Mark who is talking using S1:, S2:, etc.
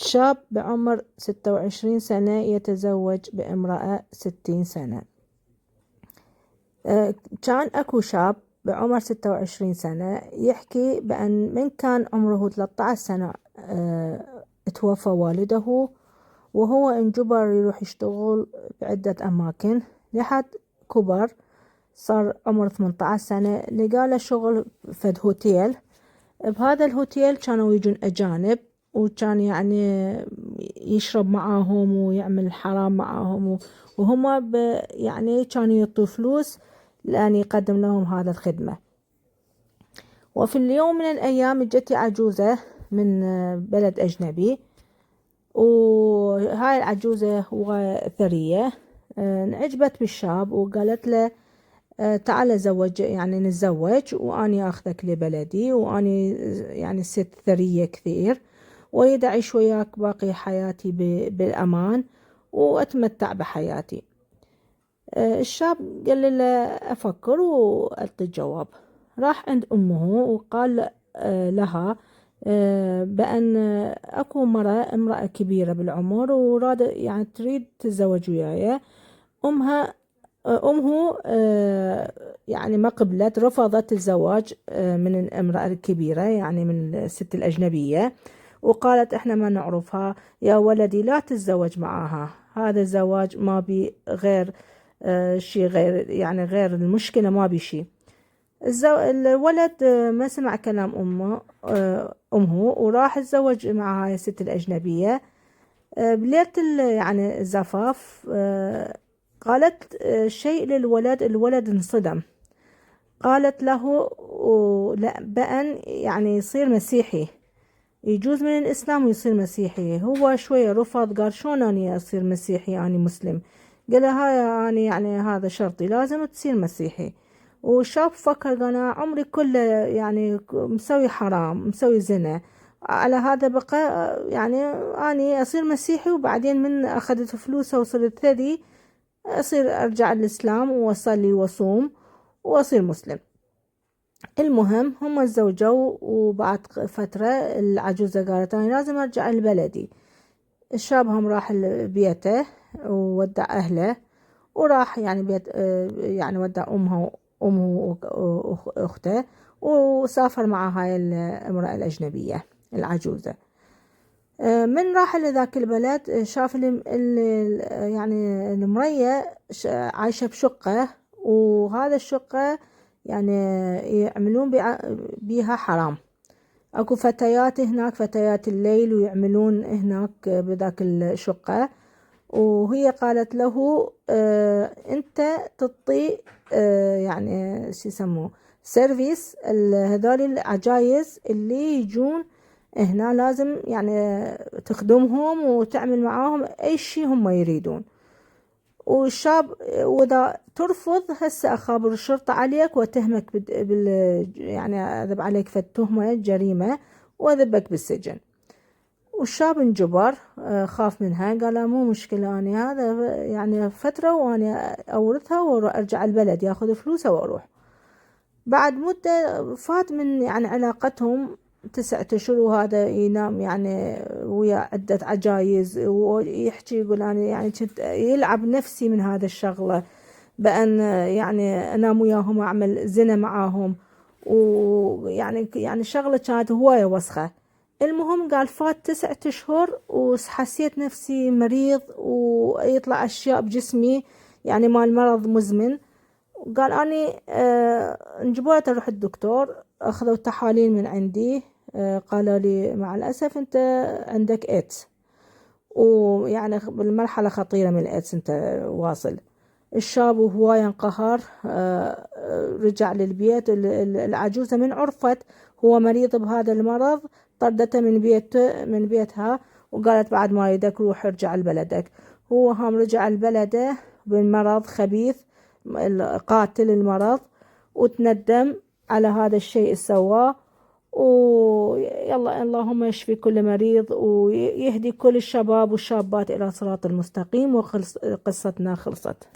S1: شاب بعمر 26 سنة يتزوج بامرأة 60 سنة. كان اكو شاب بعمر 26 سنة يحكي بأن من كان عمره 13 سنة توفى والده، وهو انجبر يروح يشتغل بعدة أماكن لحد كبر، صار عمر 18 سنة لقى له شغل فد هوتيل. بهذا الهوتيل كانوا يجون أجانب، وكان يعني يشرب معاهم ويعمل حرام معاهم، وهم يعني كانوا يعطوا فلوس لأن يقدم لهم هذا الخدمة. وفي اليوم من الأيام جت عجوزة من بلد أجنبي، وهاي العجوزة ثرية انعجبت بالشاب وقالت له تعال زوج، يعني نتزوج وأني أخذك لبلدي، وأني يعني ست ثرية كثير، وأريد أعيش وياك باقي حياتي بالأمان وأتمتع بحياتي. الشاب قال له أفكر وأعطي الجواب. راح عند أمه وقال لها بأن أكو امرأة كبيرة بالعمر وراد يعني تريد تتزوج وياي. أمه يعني ما قبلت، رفضت الزواج من الامرأة الكبيرة، يعني من الست الأجنبية، وقالت إحنا ما نعرفها يا ولدي، لا تتزوج معها، هذا الزواج ما بي غير شيء، غير يعني غير المشكلة ما بي شيء. الولد ما سمع كلام أمه وراح تزوج مع هاي الست الأجنبية. بليلة يعني الزفاف قالت شيء للولد، الولد انصدم. قالت له لا، بأن يعني يصير مسيحي، يجوز من الإسلام ويصير مسيحي. هو شوية رفض، قال شلون أني أصير مسيحي، أني مسلم؟ قال لها أني يعني هذا شرطي، لازم تصير مسيحي. والشاب فكر، قال أنا عمري كله يعني مسوي حرام، مسوي زنا، على هذا بقى يعني أني أصير مسيحي، وبعدين من أخذت فلوسه وصرت ثري أصير أرجع الإسلام وأصلي وأصوم وأصير مسلم. المهم هم تزوجوا، وبعد فترة العجوزة قالت أنا لازم أرجع لبلدي. الشاب هم راح بيته وودع أهله، وراح يعني بيت يعني ودع أمه وأخته، وسافر مع هاي الامرأة الأجنبية العجوزة. من راح لذاك البلد شاف يعني المرية عايشة بشقة، وهذا الشقة يعني يعملون بيها حرام. اكو فتيات هناك، فتيات الليل، ويعملون هناك بذاك الشقة. وهي قالت له انت تعطي يعني شو يسموه سيرفيس، هذول العجايز اللي يجون هنا لازم يعني تخدمهم وتعمل معاهم اي شيء هم يريدون. والشاب واذا ترفض هسه اخابر الشرطة عليك واتهمك يعني اذب عليك في التهمة جريمة واذبك بالسجن. والشاب انجبر، خاف منها، قال مو مشكلة، أنا هذا يعني فترة وأنا أورثها وأرجع البلد، ياخذ فلوسه وأروح. بعد مدة فات من يعني علاقتهم 9 أشهر، وهذا ينام يعني ويا عدة عجايز ويحكي يقول أنا يعني كنت يلعب نفسي من هذا الشغلة، بأن يعني أنام وياهم أعمل زنا معاهم، ويعني شغلة كانت هواية وسخة. المهم قال فات 9 أشهر وحسيت نفسي مريض ويطلع أشياء بجسمي يعني مال مرض مزمن. قال أني انجبرت أروح الدكتور، أخذوا تحاليل من عندي، قالوا لي مع الأسف أنت عندك إيدز، ويعني بالمرحلة خطيرة من الإيدز أنت واصل. الشاب وهو ينقهر رجع للبيت. العجوزة من عرفت هو مريض بهذا المرض طردته من بيتها، وقالت بعد ما يدك روح ارجع لبلدك. هو هم رجع لبلده بالمرض خبيث، قاتل المرض، وتندم على هذا الشيء سواه. ويلا اللهم يشفي كل مريض ويهدي كل الشباب والشابات إلى صراط المستقيم، وقصتنا خلصت.